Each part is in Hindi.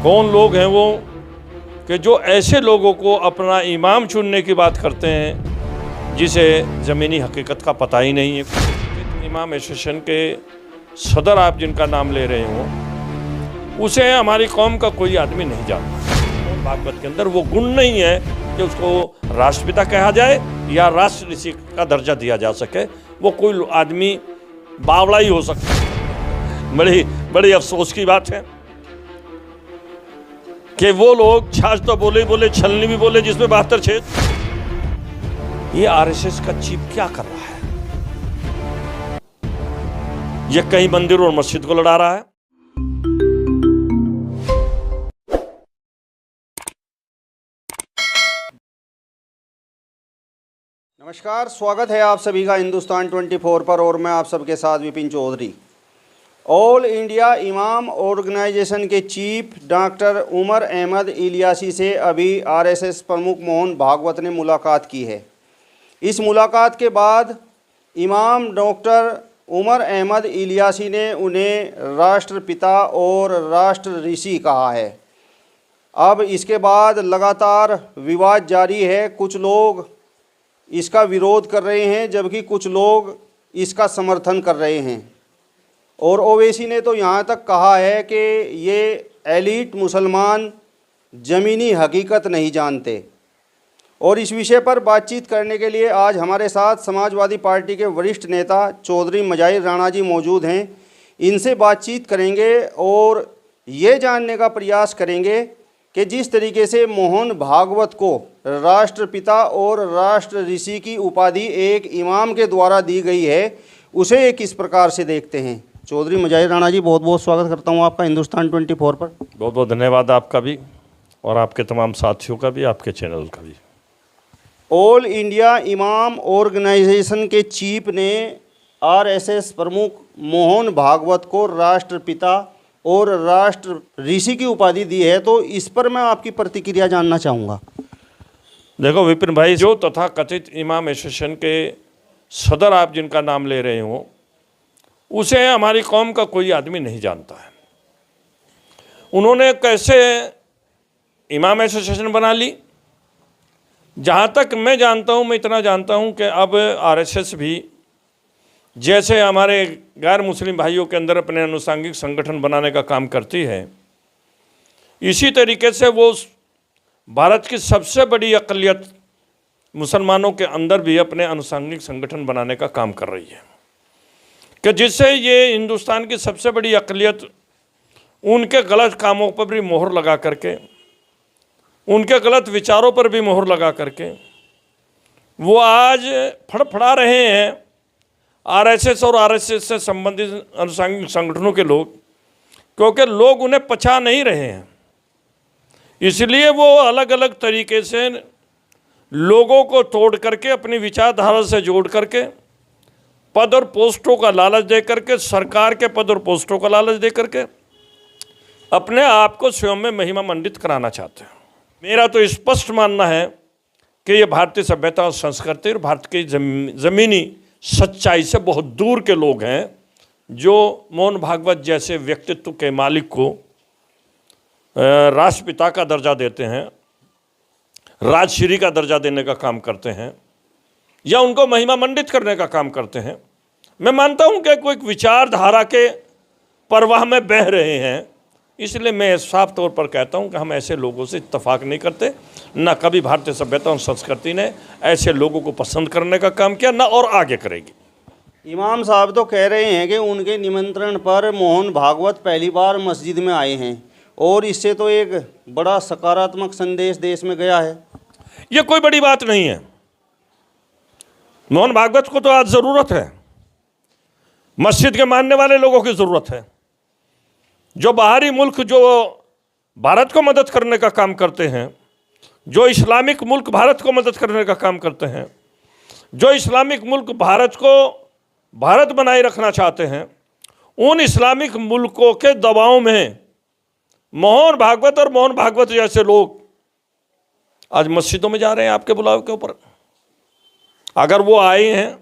कौन लोग हैं वो कि जो ऐसे लोगों को अपना इमाम चुनने की बात करते हैं जिसे ज़मीनी हकीकत का पता ही नहीं है। इमाम एसोसिएशन के सदर आप जिनका नाम ले रहे हो, उसे हमारी कौम का कोई आदमी नहीं जानता। भागवत के अंदर वो गुण नहीं है कि उसको राष्ट्रपिता कहा जाए या राष्ट्र ऋषि का दर्जा दिया जा सके। वो कोई आदमी बावड़ा ही हो सकता है। बड़ी अफसोस की बात है कि वो लोग छाछ तो बोले छलनी भी बोले जिसमें 72 छेद। ये आरएसएस का चीफ क्या कर रहा है? ये कहीं मंदिर और मस्जिद को लड़ा रहा है। नमस्कार, स्वागत है आप सभी का हिंदुस्तान 24 पर और मैं आप सबके साथ विपिन चौधरी। ऑल इंडिया इमाम ऑर्गेनाइजेशन के चीफ डॉक्टर उमर अहमद इलियासी से अभी आरएसएस प्रमुख मोहन भागवत ने मुलाकात की है। इस मुलाकात के बाद इमाम डॉक्टर उमर अहमद इलियासी ने उन्हें राष्ट्रपिता और राष्ट्र ऋषि कहा है। अब इसके बाद लगातार विवाद जारी है। कुछ लोग इसका विरोध कर रहे हैं जबकि कुछ लोग इसका समर्थन कर रहे हैं। और ओवैसी ने तो यहाँ तक कहा है कि ये एलीट मुसलमान ज़मीनी हकीकत नहीं जानते। और इस विषय पर बातचीत करने के लिए आज हमारे साथ समाजवादी पार्टी के वरिष्ठ नेता चौधरी मजाहिर राणा जी मौजूद हैं। इनसे बातचीत करेंगे और ये जानने का प्रयास करेंगे कि जिस तरीके से मोहन भागवत को राष्ट्रपिता और राष्ट्र ऋषि की उपाधि एक इमाम के द्वारा दी गई है, उसे किस प्रकार से देखते हैं। चौधरी मजाहिर राणा जी, बहुत बहुत स्वागत करता हूं आपका हिंदुस्तान 24 पर। बहुत बहुत धन्यवाद आपका भी और आपके तमाम साथियों का भी, आपके चैनल का भी। ऑल इंडिया इमाम ऑर्गेनाइजेशन के चीफ ने आरएसएस प्रमुख मोहन भागवत को राष्ट्रपिता और राष्ट्र ऋषि की उपाधि दी है, तो इस पर मैं आपकी प्रतिक्रिया जानना चाहूँगा। देखो विपिन भाई, जो तथा कथित इमाम एसोसिएशन के सदर आप जिनका नाम ले रहे हो, उसे हमारी कौम का कोई आदमी नहीं जानता है। उन्होंने कैसे इमाम एसोसिएशन बना ली? जहाँ तक मैं जानता हूँ, मैं इतना जानता हूँ कि अब आरएसएस भी जैसे हमारे गैर मुस्लिम भाइयों के अंदर अपने अनुसांगिक संगठन बनाने का काम करती है, इसी तरीके से वो भारत की सबसे बड़ी अक़लियत मुसलमानों के अंदर भी अपने अनुसांगिक संगठन बनाने का काम कर रही है कि जिससे ये हिंदुस्तान की सबसे बड़ी अक़लियत उनके गलत कामों पर भी मोहर लगा करके, उनके गलत विचारों पर भी मोहर लगा करके वो आज फड़फड़ा रहे हैं। आरएसएस और आरएसएस से संबंधित अनुसांगिक संगठनों के लोग, क्योंकि लोग उन्हें पछा नहीं रहे हैं, इसलिए वो अलग अलग तरीके से लोगों को तोड़ करके, अपनी विचारधारा से जोड़ करके, पद और पोस्टों का लालच दे करके, सरकार के पद और पोस्टों का लालच दे करके अपने आप को स्वयं में महिमा मंडित कराना चाहते हैं। मेरा तो स्पष्ट मानना है कि ये भारतीय सभ्यता और संस्कृति और भारत की ज़मीनी सच्चाई से बहुत दूर के लोग हैं, जो मोहन भागवत जैसे व्यक्तित्व के मालिक को राष्ट्रपिता का दर्जा देते हैं, राजश्री का दर्जा देने का काम करते हैं या उनको महिमा मंडित करने का काम करते हैं। मैं मानता हूं कि कोई विचारधारा के प्रवाह में बह रहे हैं, इसलिए मैं साफ तौर पर कहता हूं कि हम ऐसे लोगों से इत्तेफाक नहीं करते। न कभी भारतीय सभ्यता और संस्कृति ने ऐसे लोगों को पसंद करने का काम किया, न और आगे करेगी। इमाम साहब तो कह रहे हैं कि उनके निमंत्रण पर मोहन भागवत पहली बार मस्जिद में आए हैं और इससे तो एक बड़ा सकारात्मक संदेश देश में गया है। ये कोई बड़ी बात नहीं है। मोहन भागवत को तो आज ज़रूरत है, मस्जिद के मानने वाले लोगों की ज़रूरत है। जो बाहरी मुल्क जो भारत को मदद करने का काम करते हैं, जो इस्लामिक मुल्क भारत को मदद करने का काम करते हैं, जो इस्लामिक मुल्क भारत को भारत बनाए रखना चाहते हैं, उन इस्लामिक मुल्कों के दबाव में मोहन भागवत और मोहन भागवत जैसे लोग आज मस्जिदों में जा रहे हैं आपके बुलाव के ऊपर। अगर वो आए हैं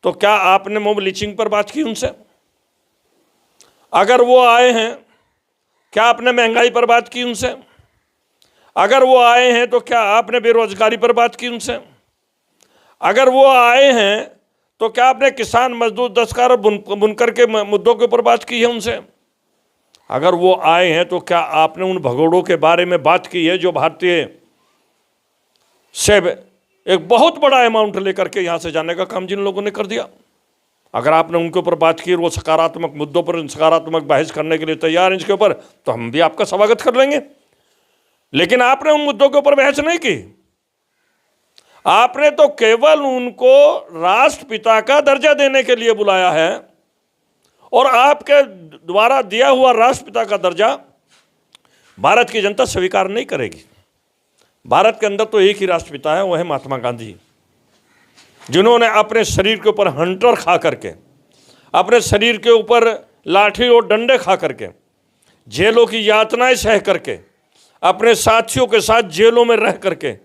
तो क्या आपने मोब लीचिंग पर बात की उनसे? अगर वो आए हैं क्या आपने महंगाई पर बात की उनसे? अगर वो आए हैं तो क्या आपने बेरोजगारी पर बात की उनसे? अगर वो आए हैं तो क्या आपने किसान, मजदूर, दस्तकार, बुनकर के मुद्दों के ऊपर बात की है उनसे? अगर वो आए हैं तो क्या आपने उन भगोड़ों के बारे में बात की है जो भारतीय से एक बहुत बड़ा अमाउंट लेकर के यहाँ से जाने का काम जिन लोगों ने कर दिया? अगर आपने उनके ऊपर बात की और वो सकारात्मक मुद्दों पर सकारात्मक बहस करने के लिए तैयार हैं इसके ऊपर, तो हम भी आपका स्वागत कर लेंगे। लेकिन आपने उन मुद्दों के ऊपर बहस नहीं की। आपने तो केवल उनको राष्ट्रपिता का दर्जा देने के लिए बुलाया है, और आपके द्वारा दिया हुआ राष्ट्रपिता का दर्जा भारत की जनता स्वीकार नहीं करेगी। भारत के अंदर तो एक ही राष्ट्रपिता है, वो है महात्मा गांधी, जिन्होंने अपने शरीर के ऊपर हंटर खा करके, अपने शरीर के ऊपर लाठी और डंडे खा करके, जेलों की यातनाएं सह करके, अपने साथियों के साथ जेलों में रह करके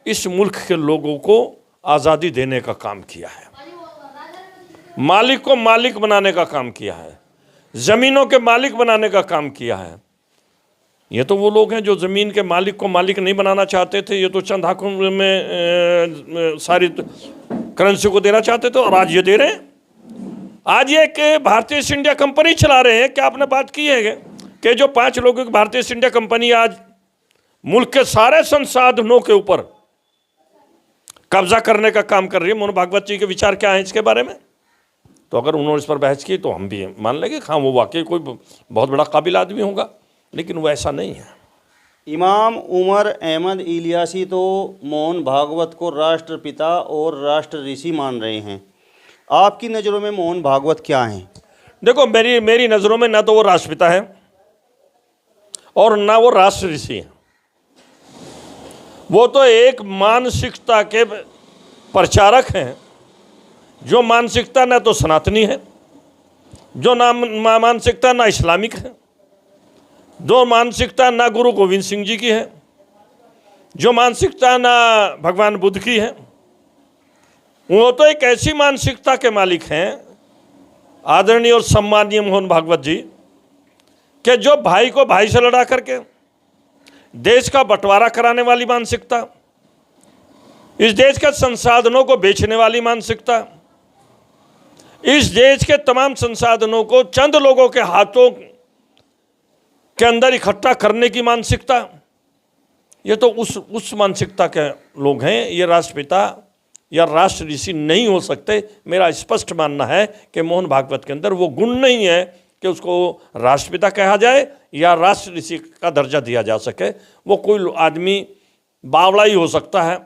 इस मुल्क के लोगों को आज़ादी देने का काम किया है, मालिक को मालिक बनाने का काम किया है, ज़मीनों के मालिक बनाने का काम किया है। ये तो वो लोग हैं जो ज़मीन के मालिक को मालिक नहीं बनाना चाहते थे, ये तो चंद हाथों में सारी करेंसी को देना चाहते थे, और आज ये दे रहे हैं। आज ये कि भारतीय ईस्ट इंडिया कंपनी चला रहे हैं। क्या आपने बात की है कि जो 5 लोगों की भारतीय ईस्ट इंडिया कंपनी आज मुल्क के सारे संसाधनों के ऊपर कब्जा करने का काम कर रही है? मोहन भागवत जी के विचार क्या हैं इसके बारे में? तो अगर उन्होंने इस पर बहस की तो हम भी मान लेंगे, हाँ वो वाकई कोई बहुत बड़ा काबिल आदमी होगा, लेकिन वो ऐसा नहीं है। इमाम उमर अहमद इलियासी तो मोहन भागवत को राष्ट्रपिता और राष्ट्र ऋषि मान रहे हैं। आपकी नज़रों में मोहन भागवत क्या हैं? देखो, मेरी नज़रों में ना तो वो राष्ट्रपिता है और ना वो राष्ट्र ऋषि है। वो तो एक मानसिकता के प्रचारक हैं, जो मानसिकता ना तो सनातनी है, जो मानसिकता ना इस्लामिक है, जो मानसिकता ना गुरु गोविंद सिंह जी की है, जो मानसिकता ना भगवान बुद्ध की है। वो तो एक ऐसी मानसिकता के मालिक हैं, आदरणीय और सम्माननीय मोहन भागवत जी, कि जो भाई को भाई से लड़ा करके देश का बंटवारा कराने वाली मानसिकता, इस देश के संसाधनों को बेचने वाली मानसिकता, इस देश के तमाम संसाधनों को चंद लोगों के हाथों के अंदर इकट्ठा करने की मानसिकता, ये तो उस मानसिकता के लोग हैं। ये राष्ट्रपिता या राष्ट्र ऋषि नहीं हो सकते। मेरा स्पष्ट मानना है कि मोहन भागवत के अंदर वो गुण नहीं है कि उसको राष्ट्रपिता कहा जाए या राष्ट्र ऋषि का दर्जा दिया जा सके। वो कोई आदमी बावड़ा ही हो सकता है,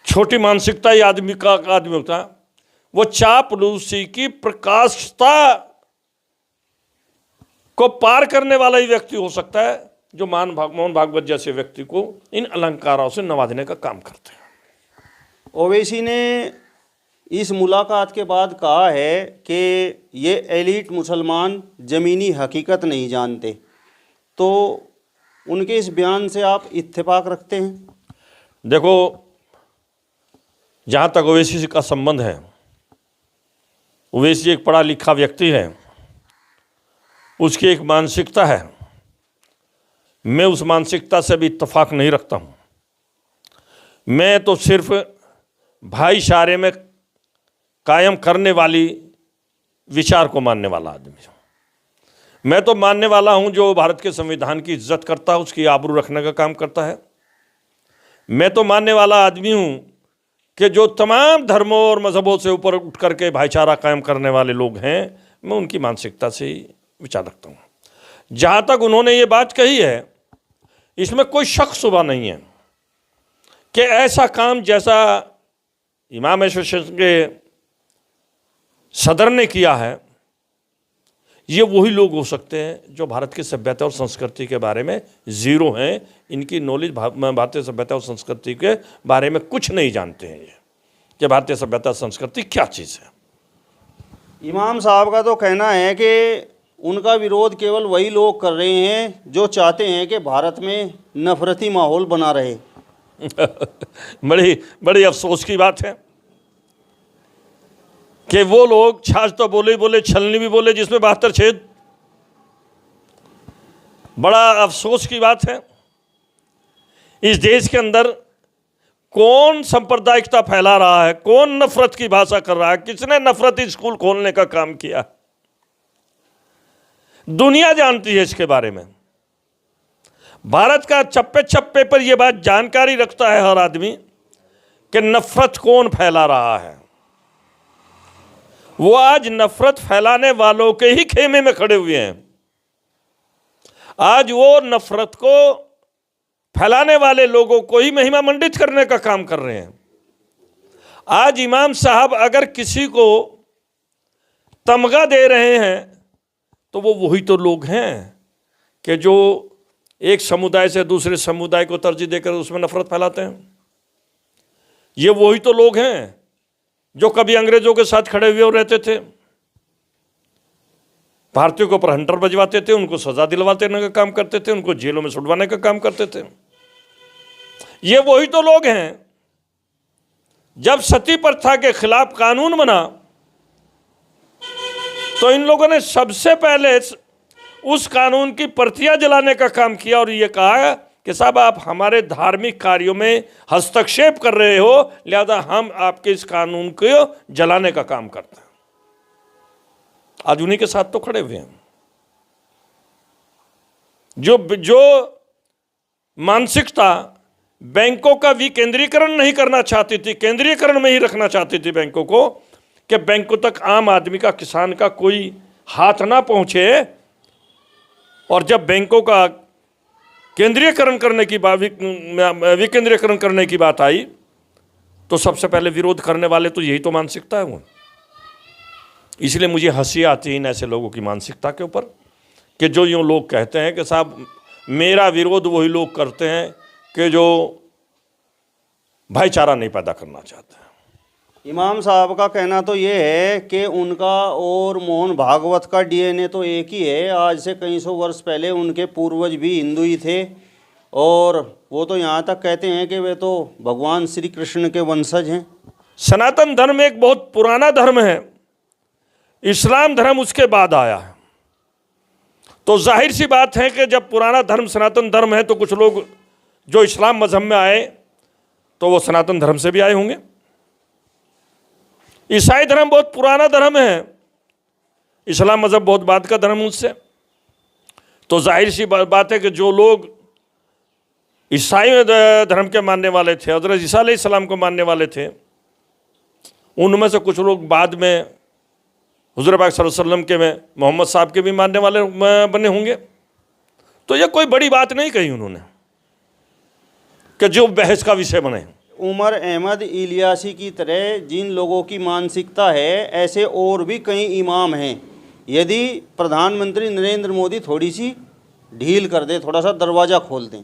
छोटी मानसिकता ही आदमी होता है। वो चापलूसी की प्रकाशता को पार करने वाला ही व्यक्ति हो सकता है, जो मोहन भागवत जैसे व्यक्ति को इन अलंकारों से नवाजने का काम करते हैं। ओवैसी ने इस मुलाकात के बाद कहा है कि ये एलीट मुसलमान ज़मीनी हकीकत नहीं जानते, तो उनके इस बयान से आप इत्तेफाक रखते हैं? देखो, जहाँ तक ओवैसी का संबंध है, ओवैसी एक पढ़ा लिखा व्यक्ति है, उसकी एक मानसिकता है। मैं उस मानसिकता से भी इत्तेफाक नहीं रखता हूँ। मैं तो सिर्फ भाईचारे में कायम करने वाली विचार को मानने वाला आदमी हूँ। मैं तो मानने वाला हूँ जो भारत के संविधान की इज्जत करता है, उसकी आबरू रखने का काम करता है। मैं तो मानने वाला आदमी हूँ कि जो तमाम धर्मों और मजहबों से ऊपर उठ करके भाईचारा कायम करने वाले लोग हैं, मैं उनकी मानसिकता से ही विचार रखता हूँ। जहाँ तक उन्होंने ये बात कही है, इसमें कोई शक शुबा नहीं है कि ऐसा काम जैसा इमाम एसोसिएशन के सदर ने किया है, ये वही लोग हो सकते हैं जो भारत की सभ्यता और संस्कृति के बारे में ज़ीरो हैं। इनकी नॉलेज भारतीय सभ्यता और संस्कृति के बारे में कुछ नहीं जानते हैं, ये कि भारतीय सभ्यता संस्कृति क्या चीज़ है। इमाम साहब का तो कहना है कि उनका विरोध केवल वही लोग कर रहे हैं जो चाहते हैं कि भारत में नफरती माहौल बना रहे। बड़ी अफसोस की बात है कि वो लोग छाछ तो बोले छलनी भी बोले जिसमें 72 छेद। बड़ा अफसोस की बात है, इस देश के अंदर कौन सांप्रदायिकता फैला रहा है, कौन नफरत की भाषा कर रहा है, किसने नफरती स्कूल खोलने का काम किया, दुनिया जानती है इसके बारे में। भारत का चप्पे चप्पे पर यह बात जानकारी रखता है हर आदमी कि नफरत कौन फैला रहा है। वो आज नफरत फैलाने वालों के ही खेमे में खड़े हुए हैं। आज वो नफरत को फैलाने वाले लोगों को ही महिमा मंडित करने का काम कर रहे हैं। आज इमाम साहब अगर किसी को तमगा दे रहे हैं तो वो वही तो लोग हैं कि जो एक समुदाय से दूसरे समुदाय को तरजीह देकर उसमें नफरत फैलाते हैं। ये वही तो लोग हैं जो कभी अंग्रेजों के साथ खड़े हुए रहते थे, भारतीयों के ऊपर हंटर बजवाते थे, उनको सजा दिलवाते का काम करते थे, उनको जेलों में छुड़वाने का काम करते थे। ये वही तो लोग हैं। जब सती प्रथा के खिलाफ कानून बना तो इन लोगों ने सबसे पहले उस कानून की प्रतियां जलाने का काम किया और ये कहा कि साहब आप हमारे धार्मिक कार्यों में हस्तक्षेप कर रहे हो, लिहाजा हम आपके इस कानून को जलाने का काम करते हैं। आज उन्हीं के साथ तो खड़े हुए हैं। जो मानसिकता बैंकों का विकेंद्रीकरण नहीं करना चाहती थी, केंद्रीकरण में ही रखना चाहती थी बैंकों को, कि बैंकों तक आम आदमी का, किसान का कोई हाथ ना पहुंचे, और जब बैंकों का केंद्रीयकरण करने की बात, विकेंद्रीकरण करने की बात आई तो सबसे पहले विरोध करने वाले तो यही तो मानसिकता है वो। इसलिए मुझे हंसी आती है इन ऐसे लोगों की मानसिकता के ऊपर कि जो यूँ लोग कहते हैं कि साहब मेरा विरोध वही लोग करते हैं कि जो भाईचारा नहीं पैदा करना चाहते हैं। इमाम साहब का कहना तो ये है कि उनका और मोहन भागवत का डीएनए तो एक ही है। आज से कई सौ वर्ष पहले उनके पूर्वज भी हिंदू ही थे और वो तो यहाँ तक कहते हैं कि वे तो भगवान श्री कृष्ण के वंशज हैं। सनातन धर्म एक बहुत पुराना धर्म है, इस्लाम धर्म उसके बाद आया है। तो जाहिर सी बात है कि जब पुराना धर्म सनातन धर्म है तो कुछ लोग जो इस्लाम मजहब में आए तो वो सनातन धर्म से भी आए होंगे। ईसाई धर्म बहुत पुराना धर्म है, इस्लाम मजहब बहुत बाद का धर्म उससे। तो जाहिर सी बात है कि जो लोग ईसाई धर्म के मानने वाले थे, हज़रत ईसा अलैहिस्सलाम को मानने वाले थे, उनमें से कुछ लोग बाद में हुज़ूर पाक सल्लल्लाहु अलैहि वसल्लम के में मोहम्मद साहब के भी मानने वाले बने होंगे। तो ये कोई बड़ी बात नहीं कही उन्होंने कि जो बहस का विषय बने। उमर अहमद इलियासी की तरह जिन लोगों की मानसिकता है, ऐसे और भी कई इमाम हैं। यदि प्रधानमंत्री नरेंद्र मोदी थोड़ी सी ढील कर दे, थोड़ा सा दरवाज़ा खोल दें।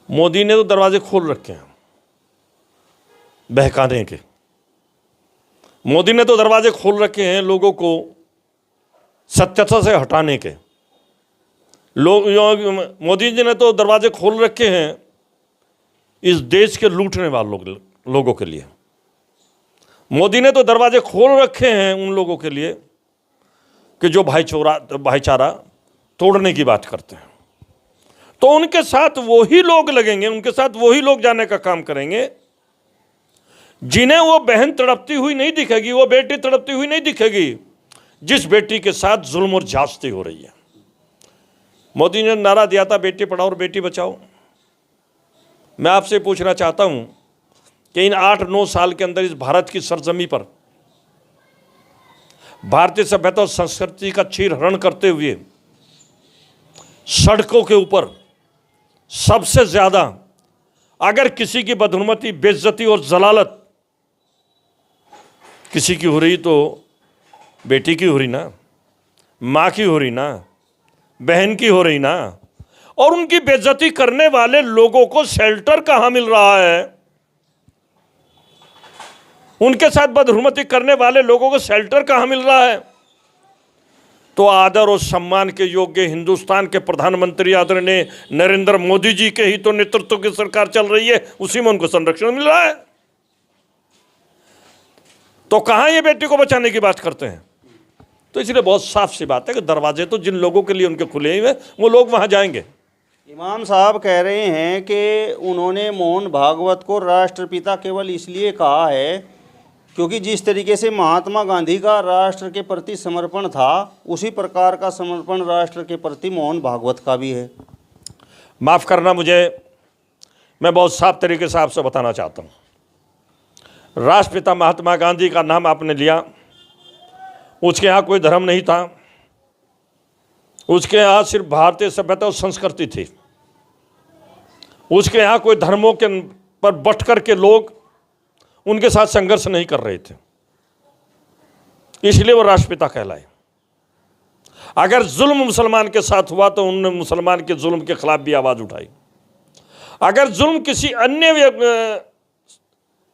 मोदी ने तो दरवाजे खोल रखे हैं बहकाने के। मोदी ने तो दरवाजे खोल रखे हैं लोगों को सत्यता से हटाने के। मोदी जी ने तो दरवाजे खोल रखे हैं इस देश के लूटने वाले लोगों के लिए। मोदी ने तो दरवाजे खोल रखे हैं उन लोगों के लिए कि जो भाईचारा तोड़ने की बात करते हैं। तो उनके साथ वही लोग लगेंगे, उनके साथ वही लोग जाने का काम करेंगे जिन्हें वो बहन तड़पती हुई नहीं दिखेगी, वो बेटी तड़पती हुई नहीं दिखेगी जिस बेटी के साथ जुल्म और जास्ती हो रही है। मोदी ने नारा दिया था बेटी पढ़ाओ और बेटी बचाओ। मैं आपसे पूछना चाहता हूं कि इन 8-9 साल के अंदर इस भारत की सरजमी पर भारतीय सभ्यता और संस्कृति का चीरहरण करते हुए सड़कों के ऊपर सबसे ज़्यादा अगर किसी की बदहुरमती, बेइज्जती और जलालत किसी की हो रही तो बेटी की हो रही ना, माँ की हो रही ना, बहन की हो रही ना। और उनकी बेइज्जती करने वाले लोगों को शेल्टर कहाँ मिल रहा है? उनके साथ बदहुरमती करने वाले लोगों को शेल्टर कहाँ मिल रहा है? तो आदर और सम्मान के योग्य हिंदुस्तान के प्रधानमंत्री आदरणीय नरेंद्र मोदी जी के ही तो नेतृत्व की सरकार चल रही है, उसी में उनको संरक्षण मिल रहा है। तो कहाँ ये बेटी को बचाने की बात करते हैं? तो इसलिए बहुत साफ सी बात है कि दरवाजे तो जिन लोगों के लिए उनके खुले हुए वो लोग वहाँ जाएंगे। इमाम साहब कह रहे हैं कि उन्होंने मोहन भागवत को राष्ट्रपिता केवल इसलिए कहा है क्योंकि जिस तरीके से महात्मा गांधी का राष्ट्र के प्रति समर्पण था, उसी प्रकार का समर्पण राष्ट्र के प्रति मोहन भागवत का भी है। माफ़ करना, मैं बहुत साफ तरीके से आपसे बताना चाहता हूँ। राष्ट्रपिता महात्मा गांधी का नाम आपने लिया, उसके यहाँ कोई धर्म नहीं था, उसके यहाँ सिर्फ भारतीय सभ्यता और संस्कृति थी। उसके यहाँ कोई धर्मों के पर बट कर के लोग उनके साथ संघर्ष नहीं कर रहे थे, इसलिए वो राष्ट्रपिता कहलाए। अगर जुल्म मुसलमान के साथ हुआ तो उन्होंने मुसलमान के जुल्म के खिलाफ भी आवाज़ उठाई। अगर जुल्म किसी अन्य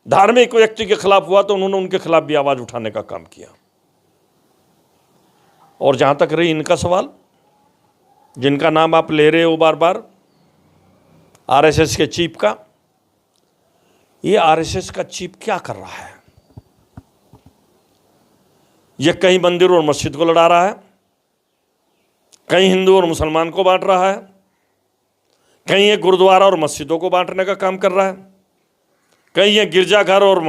धार्मिक व्यक्ति के खिलाफ हुआ तो उन्होंने उनके खिलाफ भी आवाज़ उठाने का काम किया। और जहाँ तक रही इनका सवाल, जिनका नाम आप ले रहे हो बार बार, आरएसएस के चीफ का, ये आरएसएस का चीफ क्या कर रहा है? ये कहीं मंदिर और मस्जिद को लड़ा रहा है, कहीं हिंदू और मुसलमान को बांट रहा है, कहीं ये गुरुद्वारा और मस्जिदों को बांटने का काम कर रहा है, कहीं ये गिरजाघर और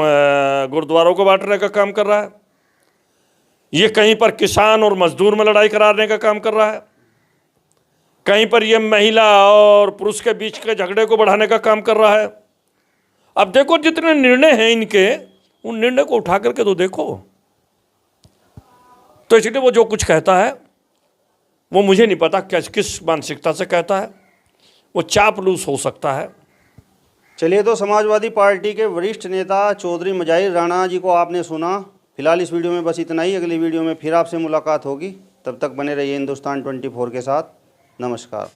गुरुद्वारों को बांटने का काम कर रहा है, ये कहीं पर किसान और मजदूर में लड़ाई कराने का काम कर रहा है, कहीं पर ये महिला और पुरुष के बीच के झगड़े को बढ़ाने का काम कर रहा है। अब देखो जितने निर्णय हैं इनके, उन निर्णय को उठा करके तो देखो। तो इसलिए वो जो कुछ कहता है वो मुझे नहीं पता किस मानसिकता से कहता है, वो चापलूस हो सकता है। चलिए, तो समाजवादी पार्टी के वरिष्ठ नेता चौधरी मुजाहिर राणा जी को आपने सुना। फिलहाल इस वीडियो में बस इतना ही। अगली वीडियो में फिर आपसे मुलाकात होगी, तब तक बने रहिए हिंदुस्तान 24 के साथ। नमस्कार।